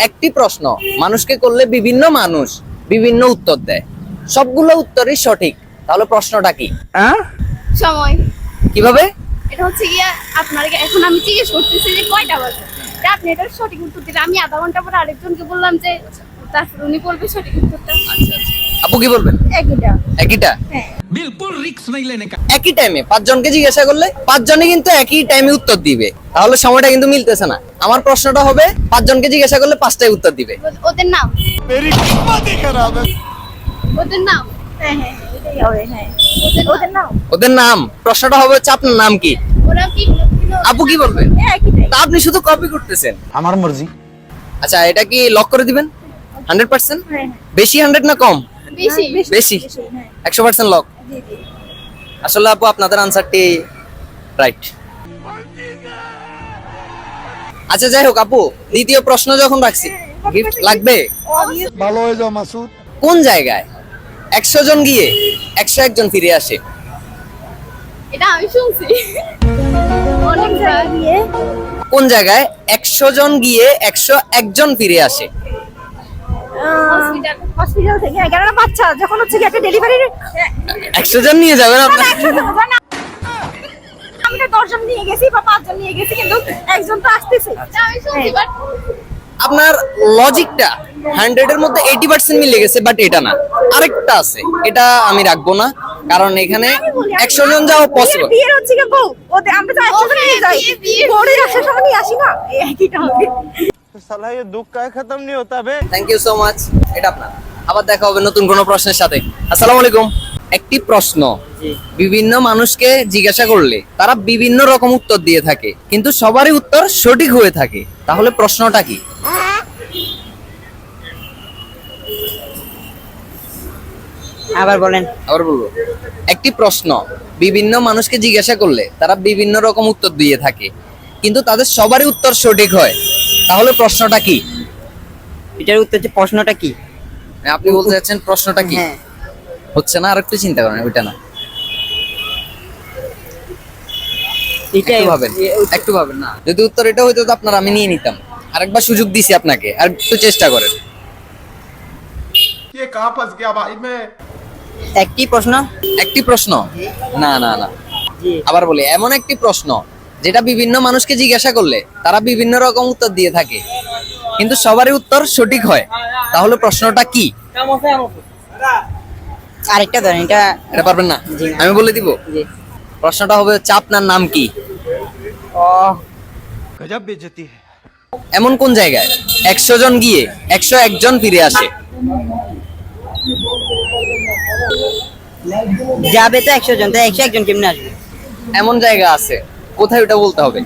একটি প্রশ্ন মানুষকে করলে বিভিন্ন মানুষ বিভিন্ন উত্তর দেয়, সবগুলো উত্তরই সঠিক, তাহলে প্রশ্নটা কি? সময়। কিভাবে? এটা হচ্ছে গিয়া আপনাকে এখন আমি জিজ্ঞেস করতেছি যে কয়টা বাজে, তা আপনি এটার সঠিক উত্তর দিলে আমি আধা ঘন্টা পরে আরেকজনকে বললাম যে তারপর উনি বলবে সঠিক উত্তরটা। আচ্ছা, আপু কি বলবেন? একইটা। একইটা? হ্যাঁ। बिल्कुल रिक्स नहीं लेने का। একই টাইমে পাঁচজনকে জিজ্ঞাসা করলে পাঁচজনই কিন্তু একই টাইমে উত্তর দিবে, তাহলে সময়টা কিন্তু মিলতেছে না। আমার প্রশ্নটা হবে পাঁচজনকে জিজ্ঞাসা করলে পাঁচটাই উত্তর দিবে। ওদের নাম। मेरी किस्मत ही खराब है। ওদের নাম। হ্যাঁ হ্যাঁ হ্যাঁ, এটাই হবে। হ্যাঁ, ওদের নাম। ওদের নাম। প্রশ্নটা হবে হচ্ছে আপনার নাম কি? ওরা কি? আপু কি বলবেন? একইটাই। তা আপনি শুধু কপি করতেছেন। हमार मर्जी। আচ্ছা, এটা কি লক করে দিবেন 100%? হ্যাঁ বেশি 100 না কম? বেশি বেশি। হ্যাঁ 100% লক। জি জি। আসলে আপু আপনাদের আনসারটি রাইট। আচ্ছা যাই হোক আপু, দ্বিতীয় প্রশ্ন যখন রাখছি, গিফট লাগবে? ভালো হয়ে যাও মাসুদ। কোন জায়গায় 100 জন গিয়ে 101 জন ফিরে আসে? এটা আমি শুনছি অনেক গিয়ে কোন জায়গায় 100 জন গিয়ে 101 জন ফিরে আসে? হসপিটাল। হসপিটাল থেকে 11টা বাচ্চা যখন হচ্ছে কি একটা ডেলিভারি 100 জন নিয়ে যাবেন আপনার? আমি তো 10 জন নিয়ে গেছি বা 5 জন নিয়ে গেছি, কিন্তু একজন তো আসতেছে। এটা আমি শুনছি বাট আপনার লজিকটা 100 এর মধ্যে 80% মিলে গেছে, বাট এটা না, আরেকটা আছে, এটা আমি রাখবো না, কারণ এখানে 100 জন যাওয়া পসিবল। বিয়ের হচ্ছে কি বউ ওদের আমরা তো 100 জন নিয়ে যাই, পরে আসার সময় নিয়ে আসি না, একইটা হবে। साला ये दुख का खत्म नहीं होता बे। Thank you so much. এটা আপনার। আবার দেখা হবে নতুন কোনো প্রশ্নের সাথে। আসসালামু আলাইকুম। একটি প্রশ্ন বিভিন্ন মানুষকে জিজ্ঞাসা করলে তারা বিভিন্ন রকম উত্তর দিয়ে থাকে, কিন্তু সবারই উত্তর সঠিক হয়ে থাকে, তাহলে প্রশ্নটা কি? আবার বলেন। আবার বলবো। একটি প্রশ্ন বিভিন্ন মানুষকে জিজ্ঞাসা করলে তারা বিভিন্ন রকম উত্তর দিয়ে থাকে, কিন্তু তাদের সবারই উত্তর সঠিক হয়, তাহলে প্রশ্নটা কি? এটার উত্তর হচ্ছে প্রশ্নটা কি? আপনি বলতে চাচ্ছেন প্রশ্নটা কি? হ্যাঁ, হচ্ছে না, আর একটু চিন্তা করেন, ওইটা না, এটাই একটু ভাবেন, একটু ভাবেন না। যদি উত্তর এটা হইতো তো আপনার আমি নিয়ে নিতাম। আরেকবার সুযোগ দিছি আপনাকে, আর একটু চেষ্টা করেন। ये कहाँ फंस गया भाई मैं। একটি প্রশ্ন। একটি প্রশ্ন? না না না, জি। আবার বলি, এমন একটি প্রশ্ন যেটা বিভিন্ন মানুষকে জিজ্ঞাসা করলে তারা বিভিন্ন রকম উত্তর দিয়ে থাকে, কিন্তু সবারই উত্তর সঠিক হয়, তাহলে প্রশ্নটা কি? আরেকটা ধরেন, এটা এটা পারবেন না? জি। আমি বলে দিব। জি। প্রশ্নটা হবে হচ্ছে আপনার নাম কি? ও गजब बेइज्जती है। এমন কোন জায়গায় 100 জন গিয়ে 101 জন ফিরে আসে? যাবে তো 100 জন, তো 101 জন কেমনে আসবে? এমন জায়গা আছে, কোথায় ওটা বলতে হবে।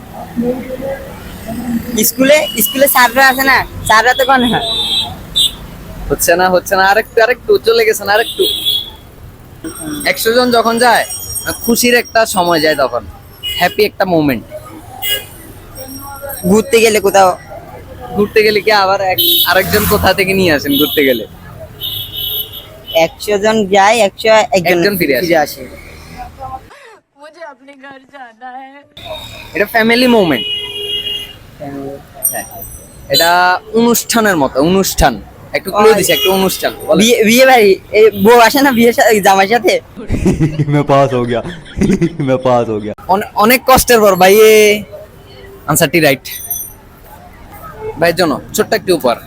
স্কুলে স্কুলে স্যাররা আছে না, স্যাররা তো কোন না। হচ্ছে না, হচ্ছে না, আরেকটু আরেকটু চলে গেছেন, আরেকটু। 100 জন যখন যায়, খুশির একটা সময় যায়, তখন হ্যাপি একটা মোমেন্ট। ঘুরতে গেলে কোথাও ঘুরতে গেলে কি আবার আরেকজন কোথা থেকে নিয়ে আসেন ঘুরতে গেলে? 100 জন যায়, 101 একজন জন ফিরে ফিরে আসে। এটা ফ্যামিলি মোমেন্ট। হ্যাঁ, এটা অনুষ্ঠানের মতো, অনুষ্ঠান। একটু ক্লু দিছি, একটু অনুষ্ঠান। বলেন। বিয়ে বিয়ে বাড়ি, এই বউ আসে না বিয়ে জামাইয়ের সাথে। मैं पास हो गया मैं पास हो गया। অনেক কষ্টের পর ভাই আনসারটি রাইট। ভাইয়ের জন্য ছোট্ট একটি উপহার।